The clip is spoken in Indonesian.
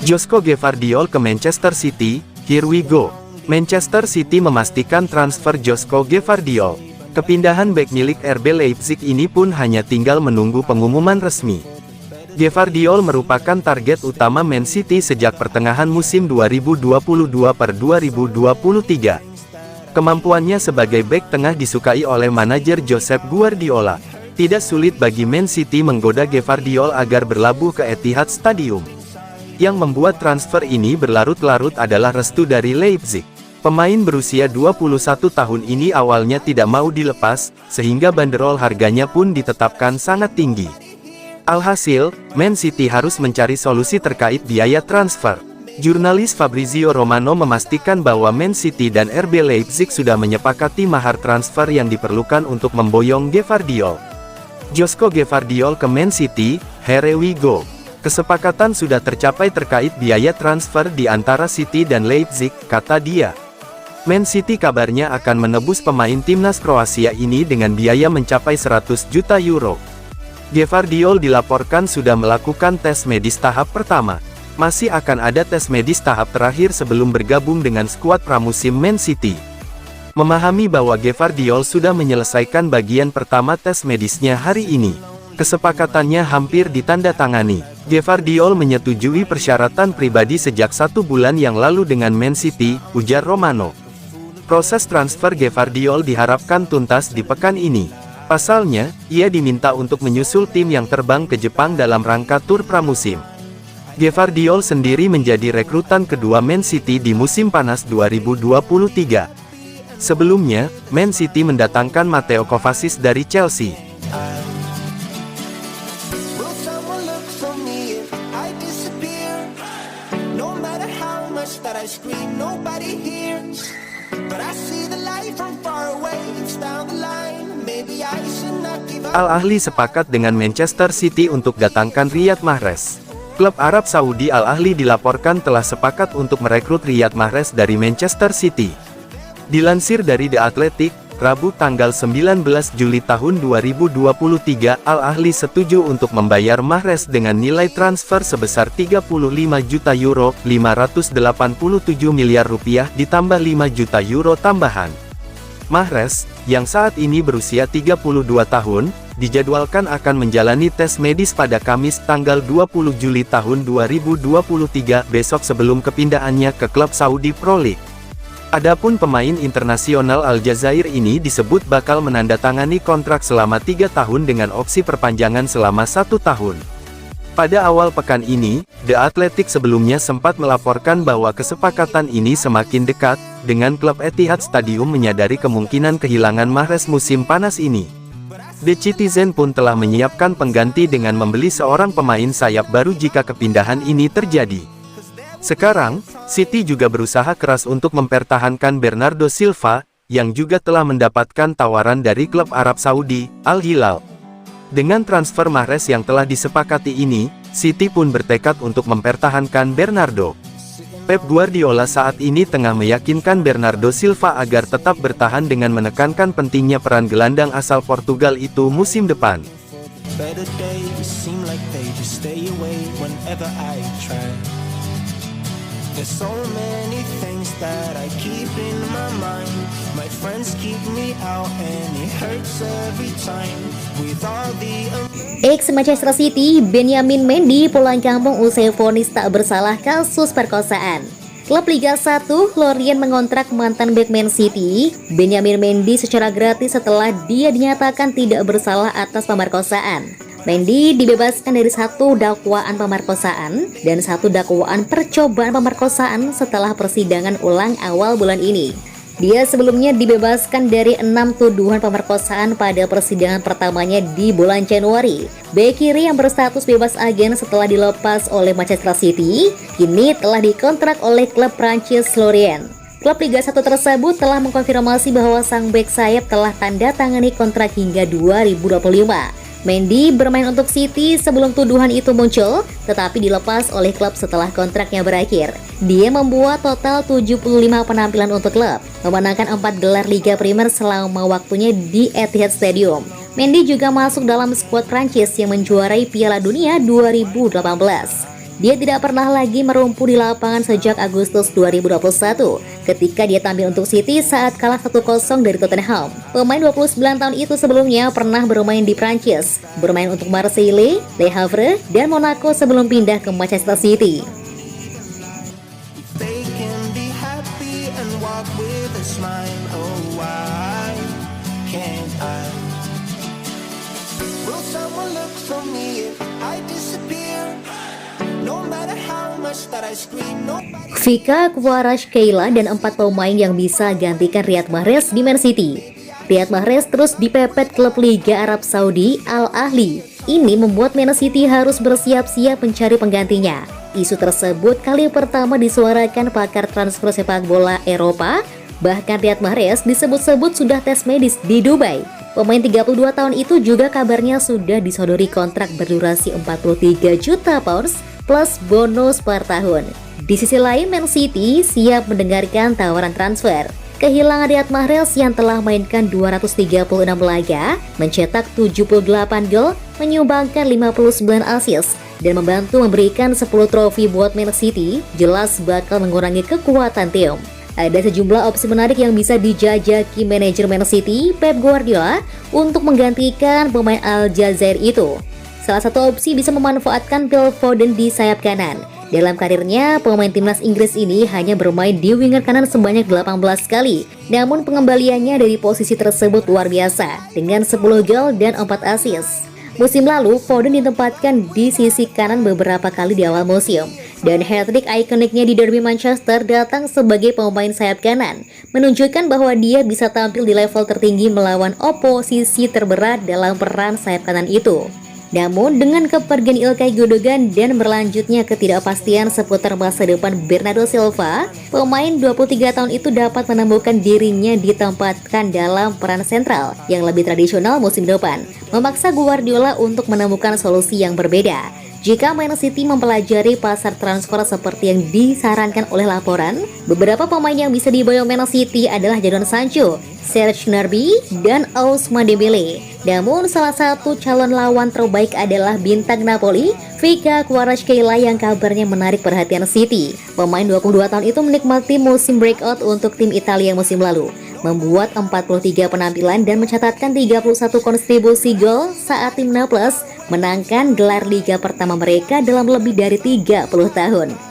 Joško Gvardiol ke Manchester City, here we go. Manchester City memastikan transfer Joško Gvardiol. Kepindahan bek milik RB Leipzig ini pun hanya tinggal menunggu pengumuman resmi. Gvardiol merupakan target utama Man City sejak pertengahan musim 2022/2023. Kemampuannya sebagai bek tengah disukai oleh manajer Josep Guardiola. Tidak sulit bagi Man City menggoda Gvardiol agar berlabuh ke Etihad Stadium. Yang membuat transfer ini berlarut-larut adalah restu dari Leipzig. Pemain berusia 21 tahun ini awalnya tidak mau dilepas, sehingga banderol harganya pun ditetapkan sangat tinggi. Alhasil, Man City harus mencari solusi terkait biaya transfer. Jurnalis Fabrizio Romano memastikan bahwa Man City dan RB Leipzig sudah menyepakati mahar transfer yang diperlukan untuk memboyong Gvardiol. Joško Gvardiol ke Man City, here we go. Kesepakatan sudah tercapai terkait biaya transfer di antara City dan Leipzig, kata dia. Man City kabarnya akan menebus pemain timnas Kroasia ini dengan biaya mencapai 100 juta euro. Gvardiol dilaporkan sudah melakukan tes medis tahap pertama. Masih akan ada tes medis tahap terakhir sebelum bergabung dengan skuad pramusim Man City. Memahami bahwa Gvardiol sudah menyelesaikan bagian pertama tes medisnya hari ini. Kesepakatannya hampir ditandatangani. Gvardiol menyetujui persyaratan pribadi sejak 1 bulan yang lalu dengan Man City, ujar Romano. Proses transfer Gvardiol diharapkan tuntas di pekan ini. Pasalnya, ia diminta untuk menyusul tim yang terbang ke Jepang dalam rangka tur pramusim. Gvardiol sendiri menjadi rekrutan kedua Man City di musim panas 2023. Sebelumnya, Man City mendatangkan Mateo Kovacic dari Chelsea. Al-Ahli sepakat dengan Manchester City untuk datangkan Riyad Mahrez. Klub Arab Saudi Al-Ahli dilaporkan telah sepakat untuk merekrut Riyad Mahrez dari Manchester City. Dilansir dari The Athletic, Rabu tanggal 19 Juli tahun 2023, Al-Ahli setuju untuk membayar Mahrez dengan nilai transfer sebesar 35 juta euro, 587 miliar rupiah ditambah 5 juta euro tambahan. Mahrez, yang saat ini berusia 32 tahun, dijadwalkan akan menjalani tes medis pada Kamis tanggal 20 Juli tahun 2023 besok sebelum kepindahannya ke klub Saudi Pro League. Adapun pemain internasional Aljazair ini disebut bakal menandatangani kontrak selama 3 tahun dengan opsi perpanjangan selama 1 tahun. Pada awal pekan ini, The Athletic sebelumnya sempat melaporkan bahwa kesepakatan ini semakin dekat, dengan klub Etihad Stadium menyadari kemungkinan kehilangan Mahrez musim panas ini. The Citizen pun telah menyiapkan pengganti dengan membeli seorang pemain sayap baru jika kepindahan ini terjadi. Sekarang, City juga berusaha keras untuk mempertahankan Bernardo Silva, yang juga telah mendapatkan tawaran dari klub Arab Saudi, Al Hilal. Dengan transfer Mahrez yang telah disepakati ini, City pun bertekad untuk mempertahankan Bernardo. Pep Guardiola saat ini tengah meyakinkan Bernardo Silva agar tetap bertahan dengan menekankan pentingnya peran gelandang asal Portugal itu musim depan. There's so many things that I keep in my mind. My friends keep me out and it hurts every time. With all the Ex Manchester City, Benjamin Mendy pulang kampung usai vonis tak bersalah kasus perkosaan. Klub Liga 1, Lorient mengontrak mantan bek Man City, Benjamin Mendy secara gratis setelah dia dinyatakan tidak bersalah atas pemerkosaan. Mendy dibebaskan dari 1 dakwaan pemerkosaan dan 1 dakwaan percobaan pemerkosaan setelah persidangan ulang awal bulan ini. Dia sebelumnya dibebaskan dari 6 tuduhan pemerkosaan pada persidangan pertamanya di bulan Januari. Bek kiri yang berstatus bebas agen setelah dilepas oleh Manchester City, kini telah dikontrak oleh klub Prancis Lorient. Klub Liga 1 tersebut telah mengkonfirmasi bahwa sang bek sayap telah tanda tangani kontrak hingga 2025. Mendy bermain untuk City sebelum tuduhan itu muncul, tetapi dilepas oleh klub setelah kontraknya berakhir. Dia membuat total 75 penampilan untuk klub, memenangkan 4 gelar Liga Primer selama waktunya di Etihad Stadium. Mendy juga masuk dalam skuad Prancis yang menjuarai Piala Dunia 2018. Dia tidak pernah lagi merumpu di lapangan sejak Agustus 2021 ketika dia tampil untuk City saat kalah 1-0 dari Tottenham. Pemain 29 tahun itu sebelumnya pernah bermain di Prancis, bermain untuk Marseille, Le Havre, dan Monaco sebelum pindah ke Manchester City. They can be happy and walk with a smile. Oh, why can't I? Will someone look for me if I disappear? No matter how much that I scream, nobody... Vika, Kvaratskhelia, dan 4 pemain yang bisa gantikan Riyad Mahrez di Man City. Riyad Mahrez terus dipepet klub Liga Arab Saudi Al Ahly. Ini membuat Man City harus bersiap-siap mencari penggantinya. Isu tersebut kali pertama disuarakan pakar transfer sepak bola Eropa. Bahkan Riyad Mahrez disebut-sebut sudah tes medis di Dubai. Pemain 32 tahun itu juga kabarnya sudah disodori kontrak berdurasi 43 juta pounds plus bonus per tahun. Di sisi lain, Man City siap mendengarkan tawaran transfer. Kehilangan Riyad Mahrez yang telah mainkan 236 laga, mencetak 78 gol, menyumbangkan 59 assist, dan membantu memberikan 10 trofi buat Man City, jelas bakal mengurangi kekuatan tim. Ada sejumlah opsi menarik yang bisa dijajaki manajer Man City, Pep Guardiola, untuk menggantikan pemain Aljazair itu. Salah satu opsi bisa memanfaatkan Phil Foden di sayap kanan. Dalam karirnya, pemain timnas Inggris ini hanya bermain di winger kanan sebanyak 18 kali. Namun pengembaliannya dari posisi tersebut luar biasa, dengan 10 gol dan 4 assist. Musim lalu, Foden ditempatkan di sisi kanan beberapa kali di awal musim. Dan hat-trick ikoniknya di derby Manchester datang sebagai pemain sayap kanan, menunjukkan bahwa dia bisa tampil di level tertinggi melawan oposisi terberat dalam peran sayap kanan itu. Namun dengan kepergian Ilkay Gundogan dan berlanjutnya ketidakpastian seputar masa depan Bernardo Silva, pemain 23 tahun itu dapat menemukan dirinya ditempatkan dalam peran sentral yang lebih tradisional musim depan, memaksa Guardiola untuk menemukan solusi yang berbeda. Jika Man City mempelajari pasar transfer seperti yang disarankan oleh laporan, beberapa pemain yang bisa diboyong Man City adalah Jadon Sancho, Serge Gnabry, dan Ousmane Dembele. Namun salah satu calon lawan terbaik adalah bintang Napoli, Vika Kvaratskhelia, yang kabarnya menarik perhatian City. Pemain 22 tahun itu menikmati musim breakout untuk tim Italia musim lalu, membuat 43 penampilan dan mencatatkan 31 kontribusi gol saat tim Naples menangkan gelar liga pertama mereka dalam lebih dari 30 tahun.